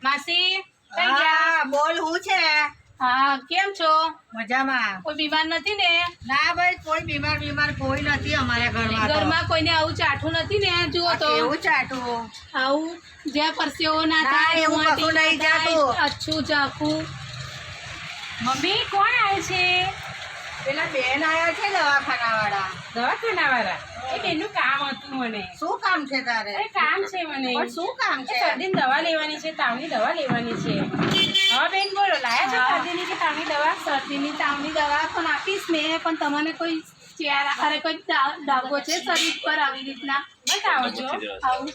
માસી કઈ ગયા? બોલ હું છે? હા કેમ છો? મજામાં. કોઈ બીમાર નથી ને? ના ભાઈ, કોઈ બીમાર કોઈ નથી અમારા ઘરમાં. ઘરમાં કોઈને આવું ચાઠું નથી ને? જુઓ તો એવું ચાટું આવું જ્યાં પરસેવો ના ના, થાય, એવું મોટી કશું નહીં ના થાય, જાતું. અચ્છું ચાખું. મમ્મી કોણ આવે છે? પેલા બેન આયા છે દવાખાના વાળા. દવાખાના વાળા? એ બેનનું કામ હતું મને. શું કામ છે તારે? અરે કામ છે મને. પણ શું કામ છે? શરદીની દવા લેવાની છે, તાવની દવા લેવાની છે. હા બેન બોલો, લાયા છો શરદીની કે તાવની દવા? શરદીની તાવની દવા પણ આપીશ ને, પણ તમને કોઈ અરે કોઈ ડાઘો છે શરીર પર આવી રીતના? બતાવો છો. આવું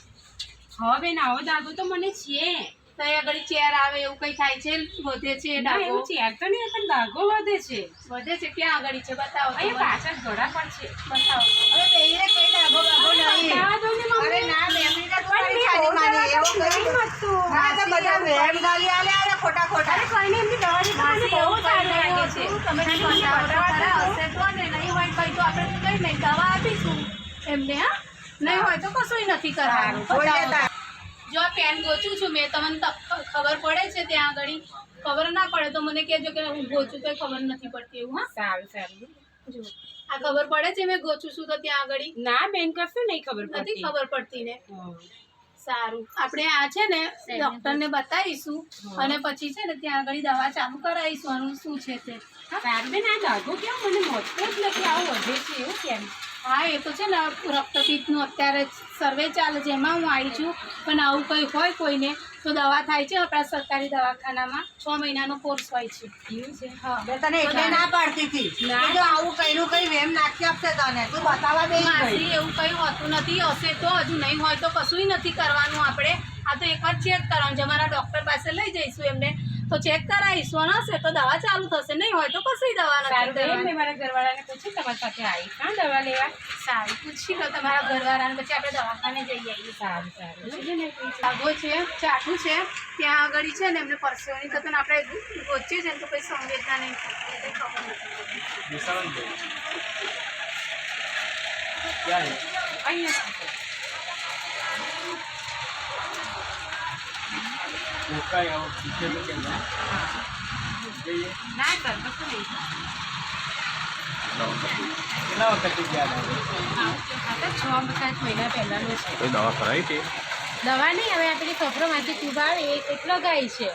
હા બેન, આવો ડાઘો તો મને છે. તો એ આગળ ચેર આવે એવું કઈ થાય છે? વધે છે ડાઘો? ચેર તો નહીં, પણ ડાઘો વધે છે. વધે છે? ક્યાં આગળ છે? બતાવો. અહીંયા પાછળ ઘોડા પર છે. બતાવો. અરે બેહીને કઈ ડાઘો બાઘો નહીં. અરે ના, બેમીને તો તારી છાની માની એવું કઈ નતું. હા, તો બધા વેમ ગાલી આલે આલે ખોટા. અરે કોઈને એમની દવાની ખાવાની બહુ સારું લાગે છે. તમે હશે તો ને, નહીં હોય કઈ તો આપણે કઈ નહીં દવા આપીશું એમને. હા, નહીં હોય તો કશું નથી કરવાનું. જો પેન ગોચું છું મેં, તમને ખબર પડે છે ત્યાં આગળ? ખબર ના પડે તો મને કહેજો કે હું ગોચું તો ખબર નથી પડતી એવું. હા સારું જો આ ખબર પડે છે મેં ગોચું છું તો ત્યાં આગળ? ના બેન, કશું નહીં ખબર પડતી. નથી ખબર પડતી ને? સારું, આપણે આ છે ને ડોક્ટરને બતાવીશું અને પછી છે ને ત્યાં આગળ દવા ચાલુ કરાવીશું આનું શું છે તે. સારું બેન, આ ડાઘો કેમ મને મોટો જ નથી, આવું વધે છે એવું કેમ? હા, એ તો છે ને રક્તપિત્તનું અત્યારે સર્વે ચાલે છે, એમાં હું આવી છું. પણ આવું કંઈ હોય કોઈને તો દવા થાય છે આપણા સરકારી દવાખાનામાં. 6 મહિનાનો કોર્સ હોય છે. એવું છે? હા. મેં તને એટલે ના પાડતી હતી કે જો આવું કઈનું કઈ વેમ નાખી આપશે તને, તું બતાવવા બે માસી, એવું કંઈ હોતું નથી. હશે તો હજુ નહીં હોય તો કશું નથી કરવાનું આપણે. આ તો એકવાર ચેક કરવાનું છે. અમારા ડૉક્ટર પાસે લઈ જઈશું એમને, તો ચેક કરાવીશું. અને હશે તો દવા ચાલુ થશે, નહીં હોય તો કશું દવા નથી કરવાની. મેં મારા ઘરવાળાને પૂછ્યું તમારી સાથે આવી ક્યાં દવા લેવા. સારું, પૂછી લો તમારા ઘરવાળાને, પછી આપણે દવાખાને જઈ આવીએ. સારું. ડાઘો છે, ચાટું છે, ત્યાં આગળ છે ને એમને પરસેવાની થતો ને આપણે ગોચીએ છે ને તો કંઈ સંવેદના નહીં થતી, કંઈ ખબર નથી. અહીંયા ના સર, કશું નહીં. કેટલા વખતથી ગયા હતા? આ તો 6 મહિના પહેલાંનું છે. કોઈ દવા કરાવી હતી? દવા નહીં, હવે આ પેલી કપડામાંથી ટ્યુબ આવે એ કેટલો ગાય છે.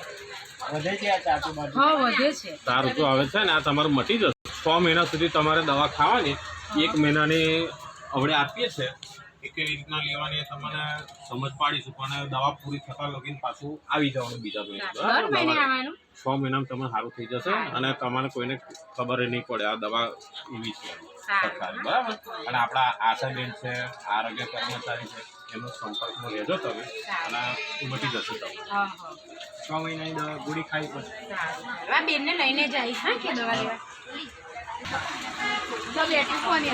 વધે છે આ ચાટુ બાજુ? હા, વધે છે. સારું તો હવે છે ને આ તમારું મટી જશે. 6 મહિના સુધી તમારે દવા ખાવાની. 1 મહિનાની હવે આપીએ છે કે કેવી રીતના લેવાની તમને સમજ પાડીશું, પણ દવા પૂરી થતા લગીને પાછું આવી જવાનું બીજા મહિને. દર મહિને આવવાનું? 6 મહિનામાં તમને સારું થઈ જશે અને તમારે કોઈને ખબર નહીં પડે આ દવા એવી છે સરકારી, બરાબર. અને આપણા આશાબેન છે, આરોગ્ય કર્મચારી છે, એનો સંપર્કમાં રહેજો તમે અને મટી જશે તમે. 6 મહિનાની દવા ગોળી ખાવી પડશે. આ બેનને લઈને જઈશ હા કે દવા લેવા. તો બેઠું કોને